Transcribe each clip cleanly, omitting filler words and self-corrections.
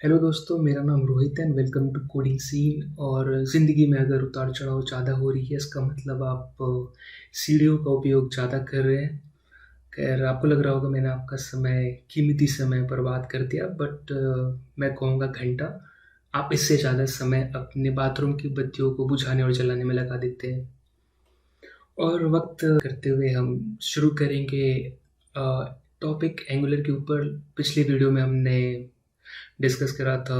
Hello दोस्तों, मेरा नाम रोहित है and welcome to coding scene. और ज़िंदगी में अगर उतार चढ़ाव ज़्यादा हो रही है, इसका मतलब आप सीढ़ियों का उपयोग ज़्यादा कर रहे हैं। खैर, आपको लग रहा होगा मैंने आपका समय, कीमती समय बर्बाद कर दिया, बट मैं कहूँगा घंटा। आप इससे ज़्यादा समय अपने बाथरूम की बत्तियों को बुझाने और जलाने में लगा देते हैं। और वक्त करते हुए हम शुरू करेंगे टॉपिक एंगुलर के ऊपर। पिछली वीडियो में हमने डिस्कस करा था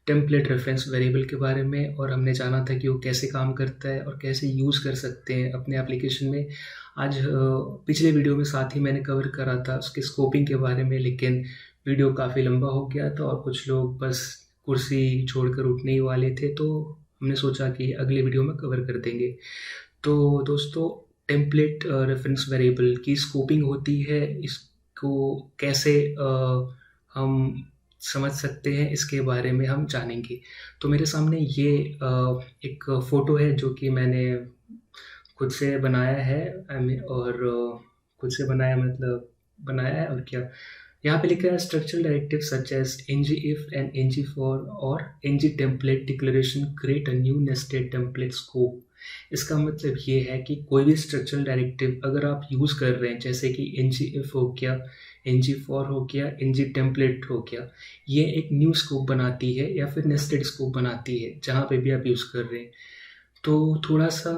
टेम्पलेट रेफरेंस वेरिएबल के बारे में, और हमने जाना था कि वो कैसे काम करता है और कैसे यूज़ कर सकते हैं अपने एप्लीकेशन में। आज पिछले वीडियो में साथ ही मैंने कवर करा था उसके स्कोपिंग के बारे में, लेकिन वीडियो काफ़ी लंबा हो गया था और कुछ लोग बस कुर्सी छोड़कर उठने ही वाले थे, तो हमने सोचा कि अगले वीडियो में कवर कर देंगे। तो दोस्तों, टेम्पलेट रेफरेंस वेरिएबल की स्कोपिंग होती है, इसको कैसे हम समझ सकते हैं, इसके बारे में हम जानेंगे। तो मेरे सामने ये एक फ़ोटो है जो कि मैंने खुद से बनाया है। आई मीन, और खुद से बनाया मतलब बनाया है और क्या, यहाँ पे लिखा है structural directive such as ngif and ngfor और ngtemplate declaration create a new nested template scope. इसका मतलब ये है कि कोई भी स्ट्रक्चरल डायरेक्टिव अगर आप यूज़ कर रहे हैं, जैसे कि ngif हो गया, ngfor हो गया, ngtemplate हो गया, ये एक न्यू स्कोप बनाती है या फिर नेस्टेड स्कोप बनाती है जहाँ पे भी आप यूज़ कर रहे हैं। तो थोड़ा-सा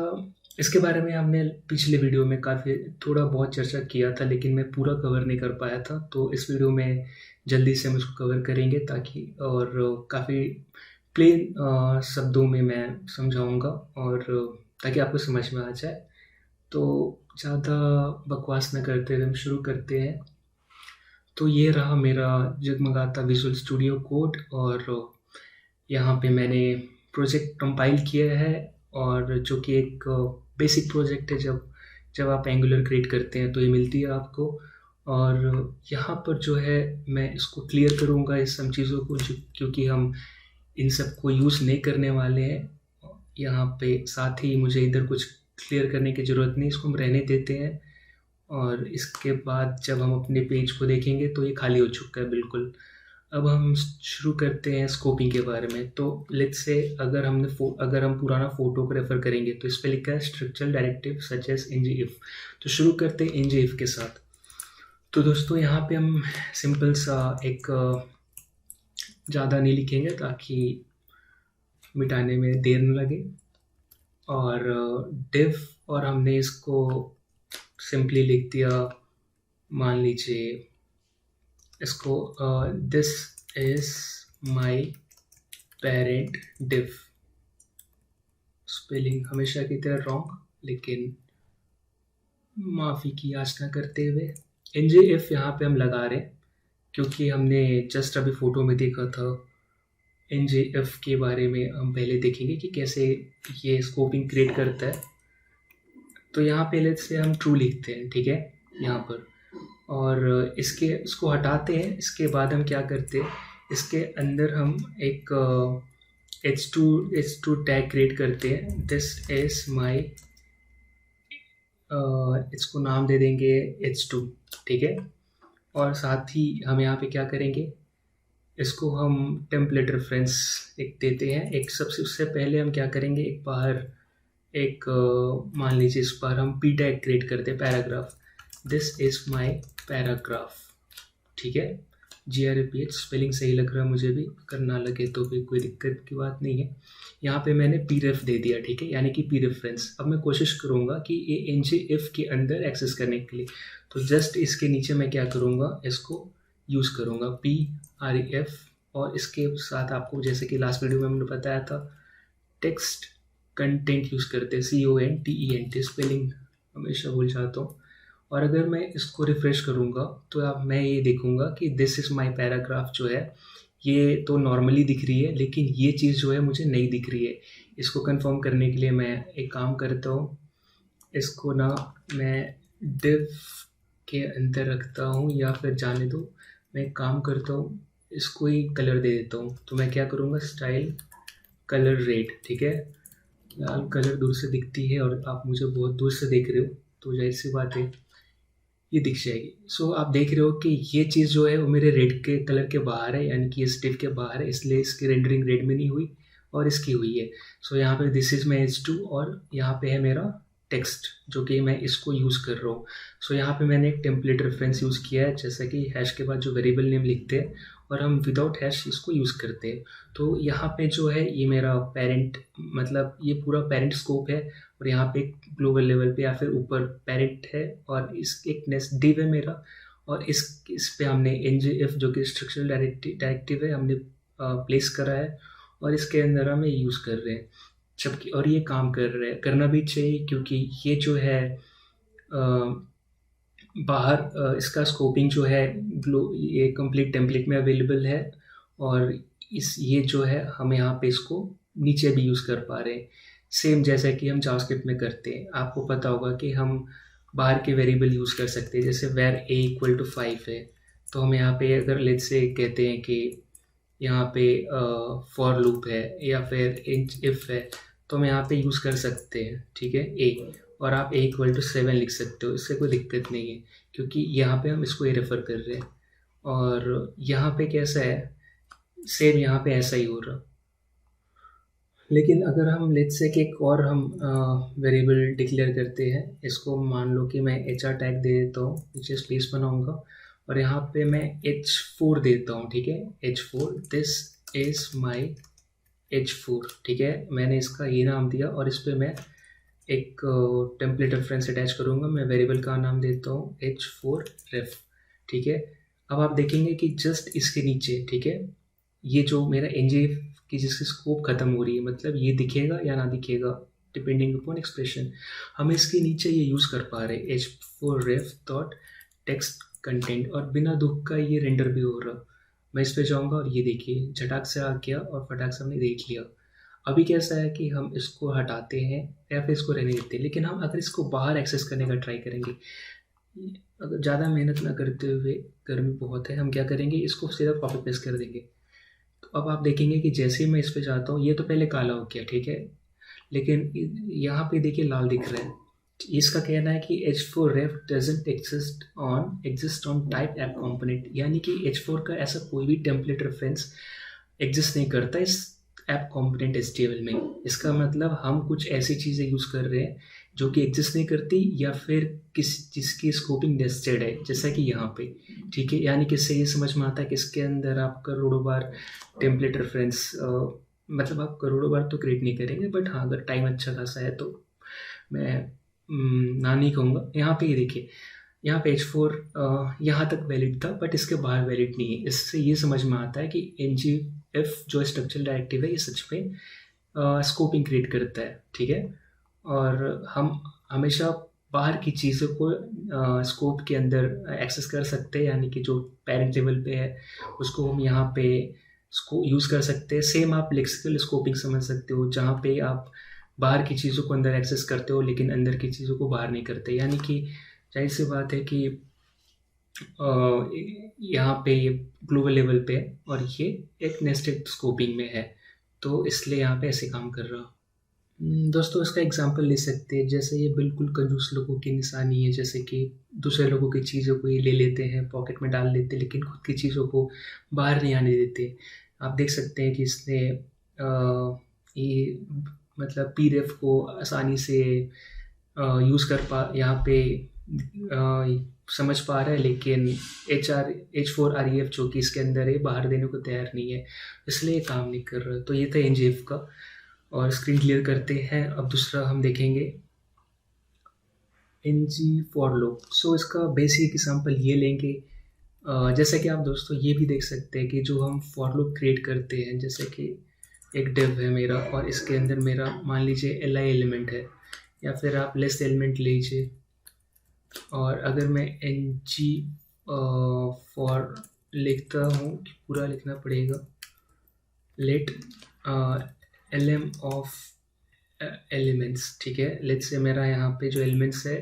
इसके बारे में हमने पिछले वीडियो में काफ़ी थोड़ा बहुत चर्चा किया था, लेकिन मैं पूरा कवर नहीं कर पाया था। तो इस वीडियो में जल्दी से हम इसको कवर करेंगे, ताकि और काफ़ी प्लेन शब्दों में मैं समझाऊँगा, और ताकि आपको समझ में आ जाए। तो ज़्यादा बकवास ना करते हुए हम शुरू करते हैं। तो ये रहा मेरा जगमगाता विज़ुअल स्टूडियो कोड, और यहाँ पे मैंने प्रोजेक्ट कंपाइल किया है, और जो कि एक बेसिक प्रोजेक्ट है। जब जब आप एंगुलर क्रिएट करते हैं तो ये मिलती है आपको। और यहाँ पर जो है मैं इसको क्लियर करूँगा इस सब चीज़ों को, क्योंकि हम इन सब को यूज़ नहीं करने वाले हैं यहाँ पे। साथ ही मुझे इधर कुछ क्लियर करने की ज़रूरत नहीं, इसको हम रहने देते हैं। और इसके बाद जब हम अपने पेज को देखेंगे तो ये खाली हो चुका है बिल्कुल। अब हम शुरू करते हैं स्कोपिंग के बारे में। तो लेट्स से अगर हम पुराना फ़ोटो को रेफ़र करेंगे तो इस पे लिखा है structural directive such as ngif। तो शुरू करते हैं ngif के साथ। तो दोस्तों, यहाँ पे हम सिंपल सा एक ज़्यादा नहीं लिखेंगे ताकि मिटाने में देर न लगे। और div, और हमने इसको सिंपली लिख दिया, मान लीजिए इसको this is my parent div। Spelling हमेशा की तरह रॉन्ग, लेकिन माफ़ी की याचना करते हुए ngif यहाँ पे हम लगा रहे हैं, क्योंकि हमने जस्ट अभी फ़ोटो में देखा था। ngif के बारे में हम पहले देखेंगे कि कैसे ये स्कोपिंग क्रिएट करता है। तो यहाँ पे लेट्स से हम ट्रू लिखते हैं, ठीक है, यहाँ पर। और इसको हटाते हैं। इसके बाद हम क्या करते हैं, इसके अंदर हम एक h2 टैग क्रिएट करते हैं। दिस इज माई, इसको नाम दे देंगे h2, ठीक है। और साथ ही हम यहाँ पे क्या करेंगे, इसको हम टेम्पलेट रेफरेंस एक देते हैं। एक सबसे उससे पहले हम क्या करेंगे, एक बाहर एक मान लीजिए इस पर हम p टैग क्रिएट करते हैं, paragraph. This is my paragraph, ठीक है। GRAPH स्पेलिंग सही लग रहा है मुझे भी, अगर ना लगे तो भी कोई दिक्कत की बात नहीं है। यहाँ पे मैंने pref दे दिया, ठीक है, यानी कि p रेफरेंस। अब मैं कोशिश करूँगा कि ये ngif के अंदर एक्सेस करने के लिए, तो जस्ट इसके नीचे मैं क्या करूँगा, इसको यूज़ करूँगा pref। और इसके साथ आपको, जैसे कि लास्ट वीडियो में हमने बताया था, टेक्स्ट कंटेंट यूज़ करते हैं, CONTENT। स्पेलिंग हमेशा भूल जाता हूँ। और अगर मैं इसको रिफ़्रेश करूँगा तो अब मैं ये देखूँगा कि दिस इज़ माय पैराग्राफ जो है, ये तो नॉर्मली दिख रही है, लेकिन ये चीज़ जो है मुझे नहीं दिख रही है। इसको कंफर्म करने के लिए मैं एक काम करता हूँ, इसको ना मैं div के अंदर रखता हूँ, या फिर जाने दो, मैं एक काम करता हूँ, इसको ही कलर दे देता हूँ। तो मैं क्या करूँगा, स्टाइल कलर रेड, ठीक है। लाल कलर दूर से दिखती है और आप मुझे बहुत दूर से देख रहे हो, तो जाहिर सी बात है ये दिख जाएगी। सो आप देख रहे हो कि ये चीज़ जो है वो मेरे रेड के कलर के बाहर है, यानी कि इस div के बाहर है, इसलिए इसकी रेंडरिंग रेड में नहीं हुई और इसकी हुई है। सो यहाँ पे दिस इज़ माई H2 और यहाँ पे है मेरा टेक्स्ट जो कि मैं इसको यूज़ कर रहा हूँ। सो यहाँ पे मैंने एक टेम्पलेट रेफरेंस यूज़ किया है, जैसा कि हैश के बाद जो वेरिएबल नेम लिखते हैं और हम विदाउट हैश इसको यूज़ करते हैं। तो यहाँ पे जो है ये मेरा पेरेंट, मतलब ये पूरा पेरेंट स्कोप है और यहाँ पे ग्लोबल लेवल पे या फिर ऊपर पेरेंट है और इस एक नेस्ट डिव है मेरा, और इस पे हमने ngf जो कि स्ट्रक्चरल डायरेक्टिव है हमने प्लेस करा है और इसके अंदर हम यूज़ कर रहे हैं। जबकि और ये काम कर रहे हैं, करना भी चाहिए, क्योंकि ये जो है बाहर इसका स्कोपिंग जो है ये कंप्लीट टेम्पलेट में अवेलेबल है और ये जो है हम यहाँ पे इसको नीचे भी यूज़ कर पा रहे हैं, सेम जैसा कि हम जावास्क्रिप्ट में करते हैं। आपको पता होगा कि हम बाहर के वेरिएबल यूज़ कर सकते हैं, जैसे where a = 5 है, तो हम यहाँ पे अगर लेट्स से कहते हैं कि यहाँ पे फॉर लूप है या फिर इफ है, तो हम यहाँ पे यूज़ कर सकते हैं, ठीक है, a, और आप a = 7 लिख सकते हो, इससे कोई दिक्कत नहीं है, क्योंकि यहाँ पे हम इसको ये रेफ़र कर रहे हैं। और यहाँ पे कैसा है, सेम यहाँ पे ऐसा ही हो रहा। लेकिन अगर हम लेट्स से कि एक और हम वेरिएबल डिक्लेयर करते हैं, इसको मान लो कि मैं HR टैग दे देता हूँ, नीचे स्पेस बनाऊँगा और यहाँ पे मैं H4 देता हूँ, ठीक है, H4, this is my H4, ठीक है, मैंने इसका ये नाम दिया और इस पर मैं एक टेम्पलेट रेफरेंस अटैच करूँगा। मैं वेरिएबल का नाम देता हूँ H4 ref, ठीक है। अब आप देखेंगे कि जस्ट इसके नीचे, ठीक है, ये जो मेरा ngf की जिसकी स्कोप ख़त्म हो रही है, मतलब ये दिखेगा या ना दिखेगा डिपेंडिंग अपॉन एक्सप्रेशन, हम इसके नीचे ये यूज़ कर पा रहे हैं H4 ref dot text content, और बिना दुख का ये रेंडर भी हो रहा। मैं इस पे जाऊँगा और ये देखिए झटाक से आ गया और फटाक से हमने देख लिया। अभी कैसा है कि हम इसको हटाते हैं या फिर इसको रहने देते हैं, लेकिन हम अगर इसको बाहर एक्सेस करने का ट्राई करेंगे, अगर ज़्यादा मेहनत ना करते हुए, गर्मी बहुत है, हम क्या करेंगे, इसको सीधा कॉपी पेस्ट कर देंगे। तो अब आप देखेंगे कि जैसे ही मैं इस पे जाता हूँ, ये तो पहले काला हो गया, ठीक है, लेकिन यहाँ पे देखिए लाल दिख रहा है। इसका कहना है कि H4 ref doesn't exist on type app component, यानी कि H4 का ऐसा कोई भी टेम्पलेट रेफरेंस एग्जिस्ट नहीं करता इस ऐप कॉम्पोनेंट HTML में। इसका मतलब हम कुछ ऐसी चीज़ें यूज़ कर रहे हैं जो कि एग्जिस्ट नहीं करती या फिर जिसकी स्कोपिंग नेस्टेड है, जैसा कि यहाँ पे, ठीक है। यानी कि इससे ये समझ में आता है कि इसके अंदर आप करोड़ों बार टेम्पलेट रेफरेंस, मतलब आप करोड़ों बार तो क्रिएट नहीं करेंगे, बट हाँ अगर टाइम अच्छा खासा है तो मैं ना नहीं कहूँगा। यहाँ पे ये देखिए, यहाँ पे H4 यहाँ तक वैलिड था बट इसके बाहर वैलिड नहीं है। इससे ये समझ में आता है कि ngf जो स्ट्रक्चरल डायरेक्टिव है ये सच में स्कोपिंग क्रिएट करता है, ठीक है। और हम हमेशा बाहर की चीज़ों को स्कोप के अंदर एक्सेस कर सकते हैं, यानी कि जो पेरेंट लेवल पे है उसको हम यहाँ पे इसको यूज़ कर सकते हैं। सेम आप लेक्सिकल स्कोपिंग समझ सकते हो, जहाँ पे आप बाहर की चीज़ों को अंदर एक्सेस करते हो लेकिन अंदर की चीज़ों को बाहर नहीं करते। यानी कि जाहिर सी बात है कि यहाँ पे ये ग्लोबल लेवल पे है और ये एक नेस्टेड स्कोपिंग में है, तो इसलिए यहाँ पे ऐसे काम कर रहा। दोस्तों इसका एग्जांपल ले सकते हैं, जैसे ये बिल्कुल कंजूस लोगों की निशानी है, जैसे कि दूसरे लोगों की चीज़ों को ये ले लेते हैं, पॉकेट में डाल लेते हैं, लेकिन खुद की चीज़ों को बाहर नहीं आने देते। आप देख सकते हैं कि इसने ये मतलब pdef को आसानी से यूज़ कर यहाँ पे समझ पा रहा है, लेकिन H4 ref जो कि इसके अंदर है बाहर देने को तैयार नहीं है, इसलिए काम नहीं कर रहा। तो ये था ngf का, और स्क्रीन क्लियर करते हैं। अब दूसरा हम देखेंगे ng for loop। सो इसका बेसिक एग्जांपल ये लेंगे, जैसे कि आप दोस्तों ये भी देख सकते हैं कि जो हम for loop क्रिएट करते हैं, जैसे कि एक div है मेरा और इसके अंदर मेरा मान लीजिए li एलिमेंट है या फिर आप लेस एलिमेंट लीजिए, और अगर मैं ng फॉर लिखता हूँ, पूरा लिखना पड़ेगा, लेट lm ऑफ एलिमेंट्स, ठीक है। लेट्स से मेरा यहाँ पे जो एलिमेंट्स है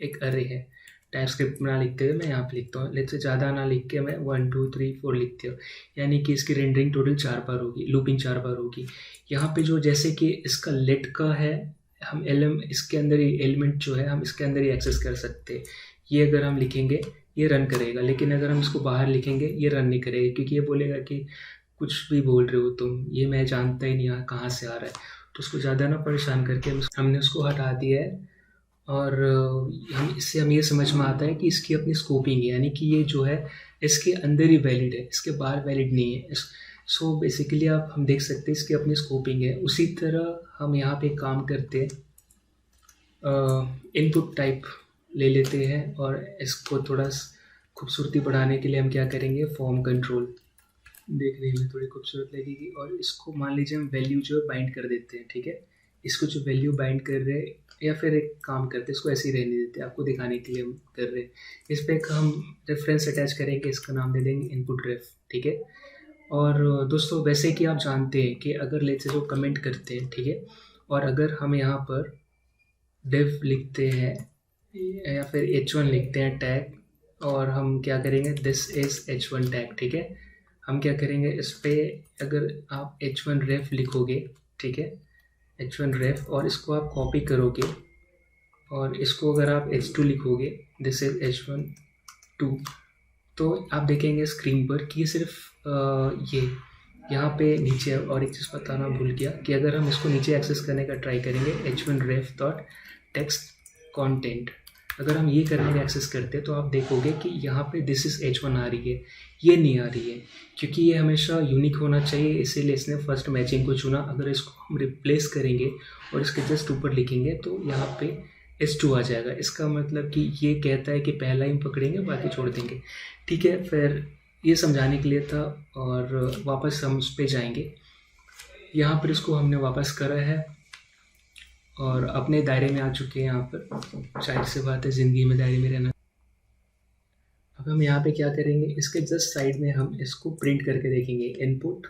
एक अरे है, टाइपस्क्रिप्ट में ना लिखते हुए मैं यहाँ पे लिखता हूँ, लेट्स से ज़्यादा ना लिख के मैं 1 2 3 4 लिखती हूँ, यानी कि इसकी रेंडरिंग टोटल 4 बार होगी, लूपिंग 4 बार होगी। यहाँ पे जो जैसे कि इसका लेट का है, हम इसके अंदर ही एलिमेंट जो है हम इसके अंदर ही एक्सेस कर सकते हैं। ये अगर हम लिखेंगे ये रन करेगा, लेकिन अगर हम इसको बाहर लिखेंगे ये रन नहीं करेगा, क्योंकि ये बोलेगा कि कुछ भी बोल रहे हो तुम, ये मैं जानता ही नहीं कहाँ से आ रहा है। तो उसको ज़्यादा ना परेशान करके हमने उसको हटा दिया है। और हम इससे हम ये समझ में आता है कि इसकी अपनी स्कोपिंग है, यानी कि ये जो है इसके अंदर ही वैलिड है, इसके बाहर वैलिड नहीं है। सो बेसिकली आप हम देख सकते हैं इसकी अपनी स्कोपिंग है। उसी तरह हम यहाँ पे काम करते हैं, इनपुट टाइप ले लेते हैं और इसको थोड़ा खूबसूरती बढ़ाने के लिए हम क्या करेंगे, फॉर्म कंट्रोल, देखने में थोड़ी खूबसूरत लगेगी। और इसको मान लीजिए हम वैल्यू जो है बाइंड कर देते हैं, ठीक है। इसको जो वैल्यू बाइंड कर रहे हैं, या फिर एक काम करते हैं इसको ऐसे ही रहने देते हैं, आपको दिखाने के लिए हम कर रहे हैं। इस पर एक हम रेफरेंस अटैच करेंगे, इसका नाम दे देंगे इनपुट रेफ, ठीक है। और दोस्तों वैसे कि आप जानते हैं कि अगर लेट्स से जो कमेंट करते हैं, ठीक है, और अगर हम यहाँ पर डिव लिखते हैं या फिर h1 लिखते हैं टैग, और हम क्या करेंगे, दिस इज़ h1 टैग, ठीक है। हम क्या करेंगे, इस पर अगर आप h1 रेफ लिखोगे, ठीक है, h1 रेफ, और इसको आप कॉपी करोगे, और इसको अगर आप h2 लिखोगे, दिस इज h1 2, तो आप देखेंगे स्क्रीन पर कि सिर्फ ये यहाँ पे नीचे। और एक चीज़ बताना भूल गया कि अगर हम इसको नीचे एक्सेस करने का ट्राई करेंगे, h1 रेफ डॉट टेक्स्ट कॉन्टेंट, अगर हम ये करने का एक्सेस करते हैं तो आप देखोगे कि यहाँ पे दिस इज़ h1 आ रही है, ये नहीं आ रही है, क्योंकि ये हमेशा यूनिक होना चाहिए, इसीलिए इसने फर्स्ट मैचिंग को चुना। अगर इसको हम रिप्लेस करेंगे और इसके जस्ट ऊपर लिखेंगे तो यहाँ पे h2 आ जाएगा। इसका मतलब कि ये कहता है कि पहला ही पकड़ेंगे, बाकी छोड़ देंगे, ठीक है। फिर ये समझाने के लिए था, और वापस हम उस पर जाएंगे। यहाँ पर इसको हमने वापस करा है और अपने दायरे में आ चुके हैं। यहाँ पर जाहिर सी बात है ज़िंदगी में दायरे में रहना। अब हम यहाँ पे क्या करेंगे, इसके जस्ट साइड में हम इसको प्रिंट करके देखेंगे, इनपुट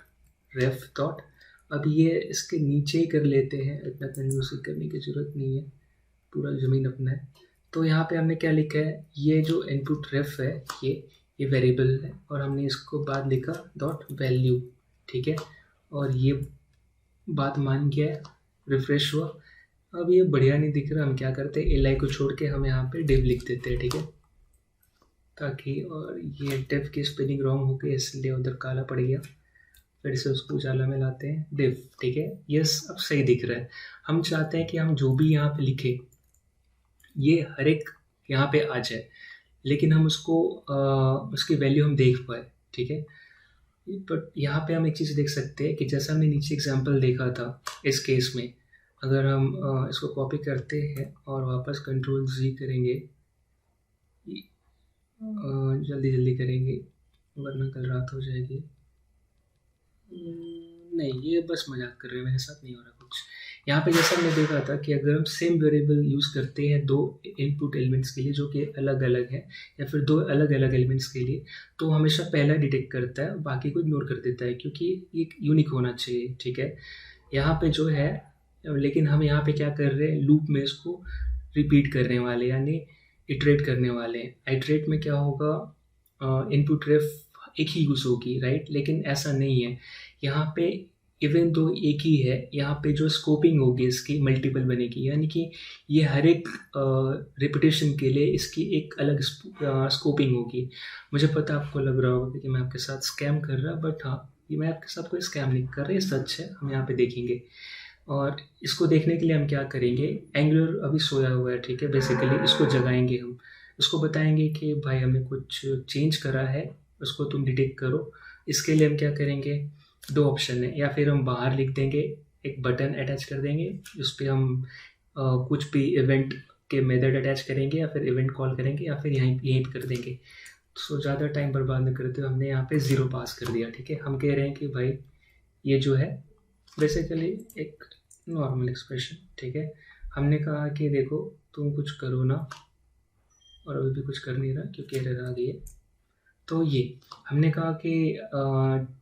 रेफ डॉट। अब ये इसके नीचे ही कर लेते हैं, इतना कंफ्यूज करने की ज़रूरत नहीं है, पूरा ज़मीन अपना है। तो यहाँ पे हमने क्या लिखा है, ये जो इनपुट रेफ है ये वेरिएबल है, और हमने इसको बाद लिखा डॉट वैल्यू, ठीक है। और ये बात मान गया है, रिफ्रेश हुआ। अब ये बढ़िया नहीं दिख रहा, हम क्या करते हैं, एल को छोड़ के हम यहाँ पे डिव लिख देते हैं, ठीक है, ताकि, और ये डिव की स्पेलिंग रॉन्ग हो गई इसलिए उधर काला पड़ गया। फिर से उसको उजाला में लाते हैं, डिव, ठीक है। यस, अब सही दिख रहा है। हम चाहते हैं कि हम जो भी यहाँ पे लिखे ये हर एक यहाँ पे आ जाए, लेकिन हम उसको उसकी वैल्यू हम देख पाए, ठीक है। बट यहाँ पे हम एक चीज़ देख सकते हैं कि जैसा हमने नीचे एग्जांपल देखा था, इस केस में अगर हम इसको कॉपी करते हैं और वापस कंट्रोल Z करेंगे, जल्दी जल्दी करेंगे वरना कल रात हो जाएगी। नहीं, ये बस मजाक कर रहे हैं, मेरे साथ नहीं हो रहा कुछ। यहाँ पे जैसा हमने देखा था कि अगर हम सेम वेरिएबल यूज़ करते हैं दो इनपुट एलिमेंट्स के लिए जो कि अलग अलग है, या फिर दो अलग अलग एलिमेंट्स के लिए, तो हमेशा पहला डिटेक्ट करता है, बाकी को इग्नोर कर देता है, क्योंकि ये यूनिक होना चाहिए, ठीक है। यहाँ पे जो है, लेकिन हम यहाँ पे क्या कर रहे हैं, लूप में इसको रिपीट करने वाले, यानी इटरेट करने वाले हैं। आइटरेट में क्या होगा, इनपुट रेफ एक ही यूज़ होगी, राइट, लेकिन ऐसा नहीं है। यहाँ पे इवन दो एक ही है, यहाँ पे जो स्कोपिंग होगी इसकी मल्टीपल बनेगी, यानी कि ये हर एक रिपीटेशन के लिए इसकी एक अलग स्कोपिंग होगी। मुझे पता आपको लग रहा होगा कि मैं आपके साथ स्कैम कर रहा, बट हाँ, ये मैं आपके साथ कोई स्कैम नहीं कर रहा, ये सच है, हम यहाँ पे देखेंगे। और इसको देखने के लिए हम क्या करेंगे, एंगुलर अभी सोया हुआ है, ठीक है, बेसिकली इसको जगाएंगे हम, इसको बताएंगे कि भाई हमने कुछ चेंज करा है, उसको तुम डिटेक्ट करो। इसके लिए हम क्या करेंगे, दो ऑप्शन है, या फिर हम बाहर लिख देंगे, एक बटन अटैच कर देंगे, उस पर हम कुछ भी इवेंट के मेथड अटैच करेंगे, या फिर इवेंट कॉल करेंगे, या फिर यहीं कर देंगे। सो ज़्यादा टाइम बर्बाद नहीं करते, हमने यहाँ पे 0 पास कर दिया, ठीक है। हम कह रहे हैं कि भाई ये जो है बेसिकली एक नॉर्मल एक्सप्रेशन, ठीक है। हमने कहा कि देखो तुम कुछ करो ना, और अभी भी कुछ कर नहीं रहा क्योंकि एरर आ गई है। तो ये हमने कहा कि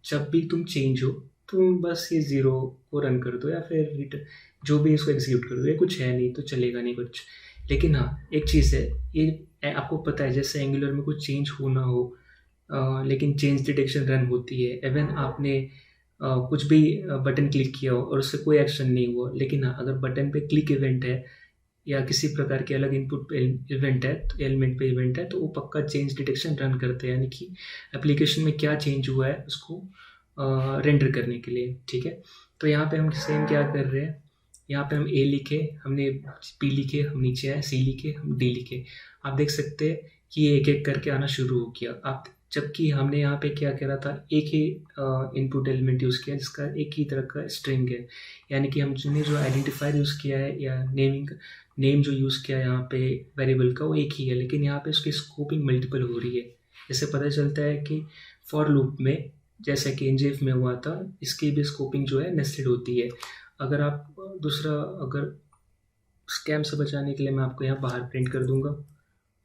जब भी तुम चेंज हो तुम बस ये 0 को रन कर दो, या फिर रिटर्न जो भी इसको एग्जीक्यूट कर दो, ये कुछ है नहीं तो चलेगा नहीं कुछ। लेकिन हाँ, एक चीज़ है, ये आपको पता है जैसे एंगुलर में कुछ चेंज होना हो, लेकिन चेंज डिटेक्शन रन होती है। इवन आपने कुछ भी बटन क्लिक किया हो और उससे कोई एक्शन नहीं हुआ, लेकिन हाँ, अगर बटन पे क्लिक इवेंट है या किसी प्रकार के अलग इनपुट पे इवेंट है, तो एलिमेंट पे इवेंट है, तो वो पक्का चेंज डिटेक्शन रन करते हैं, यानी कि एप्लीकेशन में क्या चेंज हुआ है उसको रेंडर करने के लिए, ठीक है। तो यहाँ पे हम सेम क्या कर रहे हैं, यहाँ पे हम ए लिखे, हमने पी लिखे, हम नीचे आए, सी लिखे, हम डी लिखे। आप देख सकते हैं कि ये एक एक करके आना शुरू हो गया। आप जबकि हमने यहाँ पे क्या करा था, एक ही इनपुट एलिमेंट यूज़ किया जिसका एक ही तरह का स्ट्रिंग है, यानी कि हमने जो आइडेंटिफायर यूज़ किया है या नेम जो यूज़ किया है यहाँ पे वेरिएबल का, वो एक ही है, लेकिन यहाँ पे उसकी स्कोपिंग मल्टीपल हो रही है। इससे पता चलता है कि फॉर लूप में जैसा कि एनजीएफ में हुआ था, इसकी भी स्कोपिंग जो है नेस्टेड होती है। अगर आप अगर स्कैम से बचाने के लिए मैं आपको यहाँ बाहर प्रिंट कर दूंगा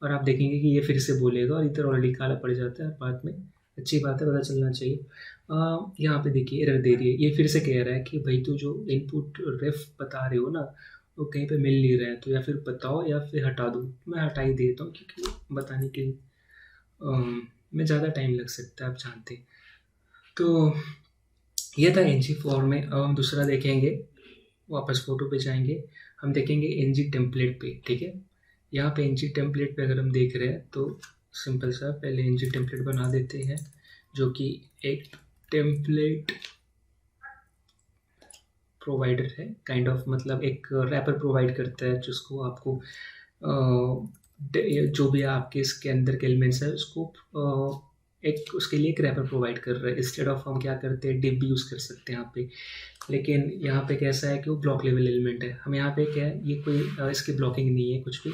और आप देखेंगे कि ये फिर से बोलेगा और इधर ऑलरेडी काला पड़ जाता है बाद में। अच्छी बात है, पता चलना चाहिए। यहाँ पे देखिए एरर दे रही है, ये फिर से कह रहा है कि भाई तू जो इनपुट रेफ बता रहे हो ना, वो कहीं पे मिल नहीं रहा है, तो या फिर बताओ या फिर हटा दो। मैं हटा ही देता हूँ क्योंकि बताने के में ज़्यादा टाइम लग सकता है, आप जानते हैं। तो ये था एनजी फॉर्म में। अब हम दूसरा देखेंगे, वापस फोटो पे जाएंगे, हम देखेंगे एनजी टेम्पलेट पे, ठीक है। यहाँ पे एनजी टेम्पलेट पे अगर हम देख रहे हैं तो सिंपल सा पहले एनजी टेम्पलेट बना देते हैं, जो कि एक टेम्पलेट प्रोवाइडर है काइंड ऑफ, मतलब एक रैपर प्रोवाइड करता है जिसको आपको जो भी आपके इसके अंदर के एलिमेंट्स है उसको एक उसके लिए एक रैपर प्रोवाइड कर रहा है। इंस्टेड ऑफ हम क्या करते हैं, डिव भी यूज़ कर सकते हैं यहाँ पे, लेकिन यहाँ पे कैसा है कि वो ब्लॉक लेवल एलिमेंट है। हम यहाँ पे क्या है, ये कोई इसकी ब्लॉकिंग नहीं है कुछ भी,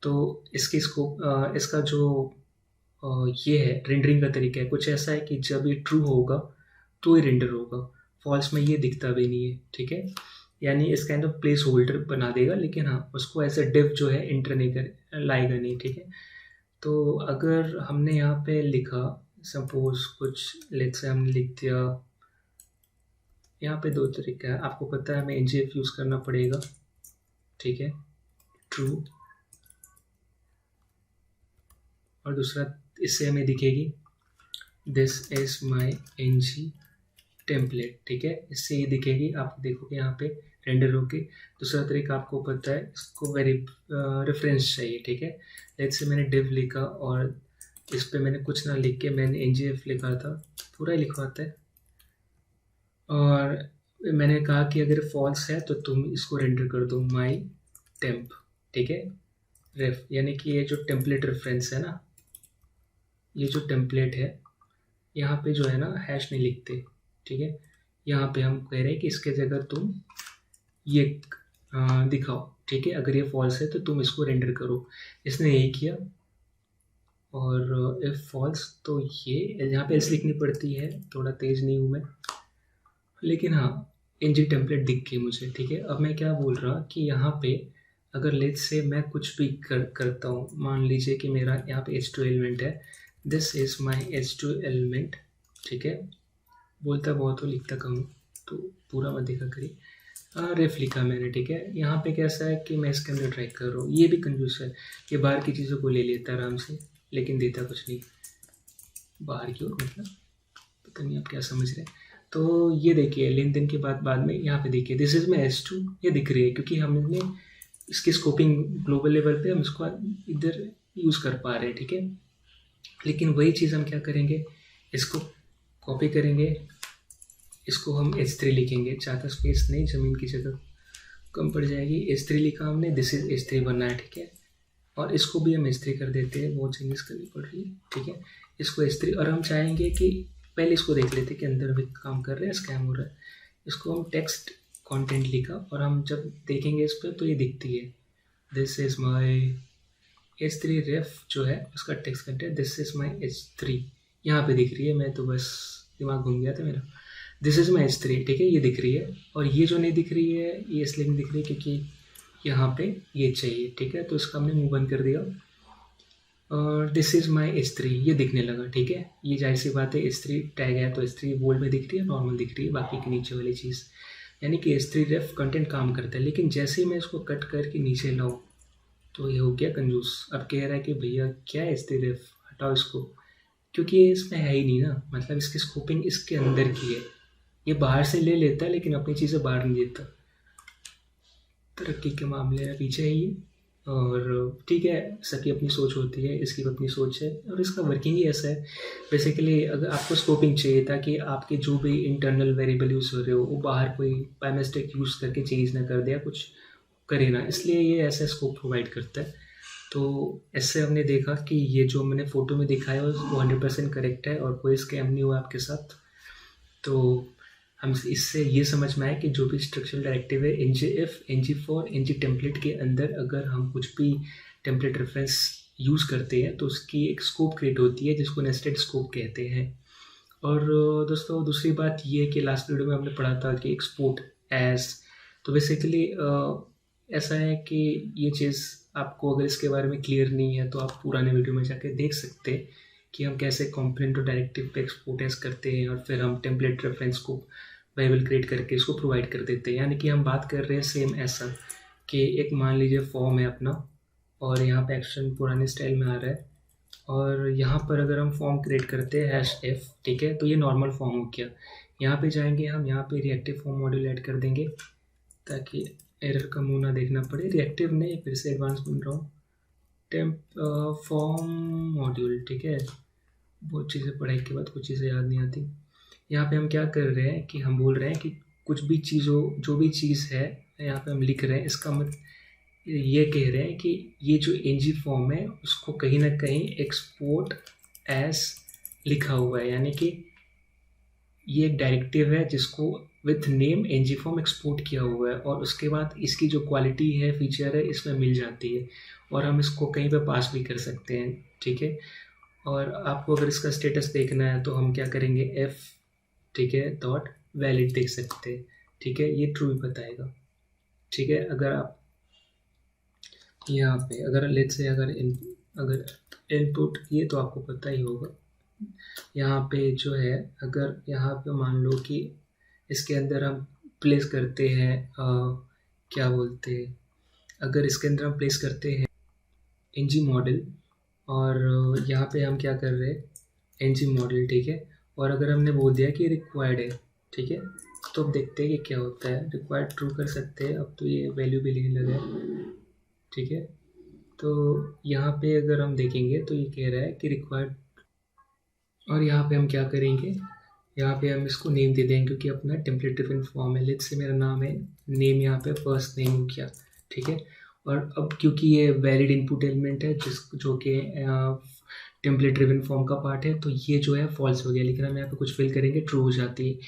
तो इसकी स्कोप इसका जो ये है रेंडरिंग का तरीका है कुछ ऐसा है कि जब ये ट्रू होगा तो ही रेंडर होगा, फॉल्स में ये दिखता भी नहीं है, ठीक है। यानी इस काइंड ऑफ प्लेस होल्डर बना देगा, लेकिन हाँ उसको ऐसे डिव जो है एंटर नहीं कर लाएगा नहीं, ठीक है। तो अगर हमने यहाँ पे लिखा सपोज कुछ, लेट्स से हमने लिख दिया, यहाँ पे दो तरीका है, आपको पता है हमें एनजीएफ यूज़ करना पड़ेगा, ठीक है, ट्रू, और दूसरा इससे हमें दिखेगी this is my NG template, ठीक है, इससे ये दिखेगी, आप देखोगे यहाँ पे रेंडर होके। दूसरा तरीका आपको पता है, इसको रेफरेंस चाहिए, ठीक है। लेट्स से मैंने डिव लिखा और इस पे मैंने कुछ ना लिख के मैंने एनजीएफ लिखा था, पूरा ही लिखवाता है, और मैंने कहा कि अगर फॉल्स है तो तुम इसको रेंडर कर दो माई टेम्प, ठीक है, रेफ, यानी कि ये जो टेम्पलेट रेफरेंस है ना, ये जो टेम्पलेट है यहाँ पे जो है ना हैश नहीं लिखते, ठीक है। यहाँ पे हम कह रहे हैं कि इसके जगह तुम ये दिखाओ, ठीक है, अगर ये फॉल्स है तो तुम इसको रेंडर करो। इसने यही किया, और इफ फॉल्स तो ये यहाँ पे एल्स लिखनी पड़ती है, थोड़ा तेज नहीं हूँ मैं, लेकिन हाँ एनजी टेम्पलेट दिख गई मुझे, ठीक है। अब मैं क्या बोल रहा कि यहाँ पे अगर लेट्स से मैं कुछ भी करता हूँ, मान लीजिए कि मेरा यहाँ पे H2 एलिमेंट है, this is my H2 element, ठीक है, बोलता बहुत हो लिखता कम, तो पूरा मत देखा करिए। रेफ लिखा मैंने, ठीक है। यहाँ पे कैसा है कि मैं इसके अंदर ट्रैक कर रहा हूँ, ये भी कंफ्यूज है, ये बाहर की चीज़ों को ले लेता है आराम से, लेकिन देता कुछ नहीं बाहर की ओर, मतलब पता नहीं आप क्या समझ रहे हैं। तो ये देखिए लेन देन के बाद में यहाँ पे देखिए दिस इज माई H2, ये दिख रही है क्योंकि हमने इसकी स्कोपिंग ग्लोबल लेवल पे हम इसको इधर यूज़ कर पा रहे हैं, ठीक है। लेकिन वही चीज़ हम क्या करेंगे, इसको कॉपी करेंगे, इसको हम H3 लिखेंगे, ज़्यादा स्पेस नहीं, ज़मीन की जगह कम पड़ जाएगी। H3 लिखा हमने, दिस इज H3 बनना है, ठीक है, और इसको भी हम H3 कर देते हैं, वो चेंजेस करनी पड़ रही है, ठीक है। इसको H3, और हम चाहेंगे कि पहले इसको देख लेते कि अंदर भी काम कर रहे हैं, स्कैम हो रहा है। इसको हम टेक्स्ट कंटेंट लिखा, और हम जब देखेंगे इस पर तो ये दिखती है, दिस इज माई H3 रेफ जो है उसका text content, this is my H3 यहाँ पे दिख रही है, मैं तो बस दिमाग घूम गया था मेरा, दिस इज माई H3, ठीक है, ये दिख रही है। और ये जो नहीं दिख रही है, ये इसलिए नहीं दिख रही है क्योंकि यहाँ पे ये चाहिए, ठीक है, तो इसका हमने मुंह बंद कर दिया, और दिस इज माई H3 ये दिखने लगा, ठीक है। ये जाहिर सी बात है, H3 टैग है तो H3 बोल्ड में दिख रही है, नॉर्मल दिख रही है, बाकी की नीचे वाली चीज़, यानी कि H3 रेफ कंटेंट काम करता है। लेकिन जैसे ही मैं इसको कट करके नीचे लाऊँ तो ये हो गया कंजूस, अब कह रहा है कि भैया क्या है H3 रेफ, हटाओ इसको, क्योंकि ये इसमें है ही नहीं ना, मतलब इसकी स्कोपिंग इसके अंदर की है, ये बाहर से ले लेता है लेकिन अपनी चीज़ें बाहर नहीं देता। तरक्की के मामले में पीछे है ये। और ठीक है, सबकी अपनी सोच होती है, इसकी भी अपनी सोच है और इसका वर्किंग ही ऐसा है। बेसिकली अगर आपको स्कोपिंग चाहिए ताकि आपके जो भी इंटरनल वेरिएबल यूज़ हो रहे हो वो बाहर कोई बाय मिस्टेक यूज़ करके चेंज ना कर दे या कुछ करे ना, इसलिए ये ऐसा स्कोप प्रोवाइड करता है। तो इससे हमने देखा कि ये जो मैंने फ़ोटो में दिखाया वो 100% करेक्ट है और कोई स्कैम नहीं हुआ आपके साथ। तो हम इससे ये समझ में आया कि जो भी स्ट्रक्चरल डायरेक्टिव है ngif, ngfor, ng टेम्पलेट के अंदर अगर हम कुछ भी टेम्पलेट रेफरेंस यूज़ करते हैं तो उसकी एक स्कोप क्रिएट होती है जिसको नेस्टेड स्कोप कहते हैं। और दोस्तों दूसरी बात ये है कि लास्ट वीडियो में हमने पढ़ा था कि एक्सपोर्ट एज, तो बेसिकली ऐसा है कि ये चीज़ आपको अगर इसके बारे में क्लियर नहीं है तो आप पुराने वीडियो में जाके देख सकते हैं कि हम कैसे कंपोनेंट और डायरेक्टिव पे एक्सपोर्ट एज करते हैं और फिर हम टेम्पलेट रेफरेंस को वेरिएबल क्रिएट करके इसको प्रोवाइड कर देते हैं। यानी कि हम बात कर रहे हैं सेम ऐसा कि एक मान लीजिए फॉर्म है अपना और यहाँ पे एक्शन पुराने स्टाइल में आ रहा है और यहाँ पर अगर हम फॉर्म क्रिएट करते हैं #f, ठीक है, तो ये नॉर्मल फॉर्म हो गया। यहाँ पे जाएंगे हम, यहाँ पे रिएक्टिव फॉर्म मॉड्यूल ऐड कर देंगे ताकि एरर का मुंह ना देखना पड़े। रिएक्टिव नहीं, फिर से एडवांस बन रहा हूँ, टेम्प फॉर्म मॉड्यूल, ठीक है। बहुत चीज़ें पढ़ाई के बाद कुछ चीज़ें याद नहीं आती। यहाँ पे हम क्या कर रहे हैं कि हम बोल रहे हैं कि कुछ भी चीज़ों जो भी चीज़ है यहाँ पे हम लिख रहे हैं, इसका मतलब ये कह रहे हैं कि ये जो ng फॉर्म है उसको कहीं ना कहीं एक्सपोर्ट एज लिखा हुआ है। यानी कि ये एक डायरेक्टिव है जिसको with name ng form export किया हुआ है और उसके बाद इसकी जो क्वालिटी है, फीचर है, इसमें मिल जाती है और हम इसको कहीं पे पास भी कर सकते हैं, ठीक है। और आपको अगर इसका स्टेटस देखना है तो हम क्या करेंगे, f, ठीक है, डॉट वैलिड देख सकते हैं, ठीक है, ये ट्रू ही बताएगा, ठीक है। अगर आप यहाँ पे अगर लेट्स से अगर इनपुट ये तो आपको पता ही होगा, यहाँ पे जो है अगर यहाँ पे मान लो कि इसके अंदर हम प्लेस करते हैं क्या बोलते हैं, अगर इसके अंदर हम प्लेस करते हैं ng मॉडल और यहाँ पे हम क्या कर रहे हैं ng मॉडल, ठीक है, और अगर हमने बोल दिया कि रिक्वायर्ड है, ठीक है, तो अब देखते हैं कि क्या होता है। रिक्वायर्ड ट्रू कर सकते हैं, अब तो ये वैल्यू भी लेने लगा है, ठीक है। तो यहाँ पे अगर हम देखेंगे तो ये कह रहा है कि रिक्वायर्ड, और यहाँ पे हम क्या करेंगे, यहाँ पे हम इसको नेम दे देंगे क्योंकि अपना टेम्पलेट ड्रिवन फॉर्म है। लेट्स से मेरा नाम है, नेम यहाँ पे फर्स्ट नेम हो गया, ठीक है। और अब क्योंकि ये वैलिड इनपुट एलिमेंट है जो कि टेम्पलेट ड्रिवन फॉर्म का पार्ट है, तो ये जो है फॉल्स हो गया, लेकिन हम यहाँ पे कुछ फिल करेंगे ट्रू हो जाती है।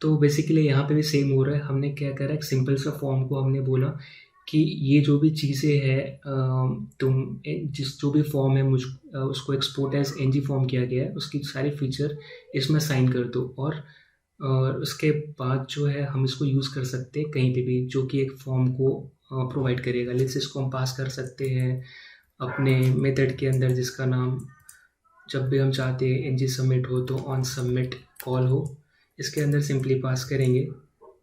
तो बेसिकली यहाँ पे भी सेम हो रहा है। हमने क्या करा, एक सिंपल सा फॉर्म को हमने बोला कि ये जो भी चीज़ें हैं तुम जो भी फॉर्म है उसको एक्सपोर्ट एज ng फॉर्म किया गया है, उसकी सारी फीचर इसमें साइन कर दो और उसके बाद जो है हम इसको यूज़ कर सकते हैं कहीं पे भी जो कि एक फॉर्म को प्रोवाइड करेगा। लेट्स इसको हम पास कर सकते हैं अपने मेथड के अंदर जिसका नाम, जब भी हम चाहते हैं ng सबमिट हो तो ऑन सबमिट कॉल हो, इसके अंदर सिंपली पास करेंगे।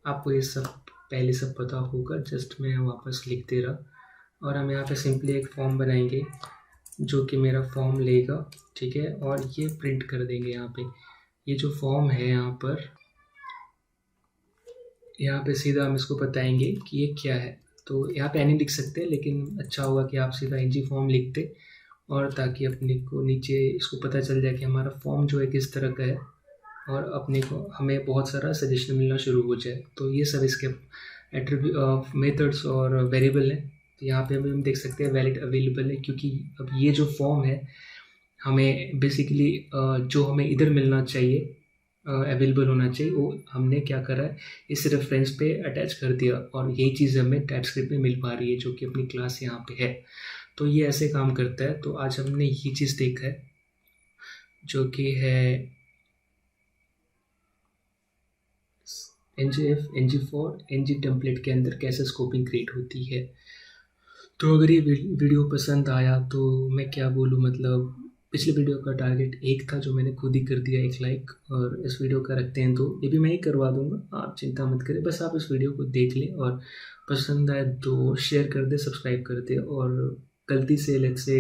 आपको ये सब पहले सब पता होगा, जस्ट मैं वापस लिख दे रहा। और हम यहाँ पे सिंपली एक फॉर्म बनाएंगे जो कि मेरा फॉर्म लेगा, ठीक है, और ये प्रिंट कर देंगे। यहाँ पे ये जो फॉर्म है यहाँ पे सीधा हम इसको बताएंगे कि ये क्या है। तो यहाँ पे एनी लिख सकते हैं, लेकिन अच्छा होगा कि आप सीधा ng फॉर्म लिखते और ताकि अपने को नीचे इसको पता चल जाए कि हमारा फॉर्म जो है किस तरह का है और अपने को हमें बहुत सारा सजेशन मिलना शुरू हो जाए। तो ये सब इसके मेथड्स और वेरिएबल हैं। तो यहाँ पे हम देख सकते हैं वैलिड अवेलेबल है, क्योंकि अब ये जो फॉर्म है हमें बेसिकली जो हमें इधर मिलना चाहिए, अवेलेबल होना चाहिए, वो हमने क्या करा है इस रेफरेंस पे अटैच कर दिया और यही चीज़ हमें टाइपस्क्रिप्ट में मिल पा रही है जो कि अपनी क्लास यहाँ पे है। तो ये ऐसे काम करता है। तो आज हमने ये चीज़ देखा है जो कि है ngif, ngfor, ng टेम्पलेट के अंदर कैसे स्कोपिंग क्रिएट होती है। तो अगर ये वीडियो पसंद आया तो मैं क्या बोलूँ, मतलब पिछले वीडियो का टारगेट 1 था जो मैंने खुद ही कर दिया 1 लाइक, और इस वीडियो का रखते हैं तो ये भी मैं ही करवा दूँगा, आप चिंता मत करें। बस आप इस वीडियो को देख लें और पसंद आए तो शेयर कर दे, सब्सक्राइब कर दे, और गलती से लेट्स से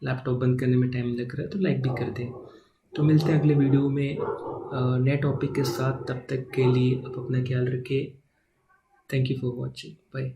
लैपटॉप बंद करने में टाइम लग रहा है तो लाइक भी कर दे। तो मिलते हैं अगले वीडियो में नए टॉपिक के साथ। तब तक के लिए आप अपना ख्याल रखें। Thank you for watching, bye.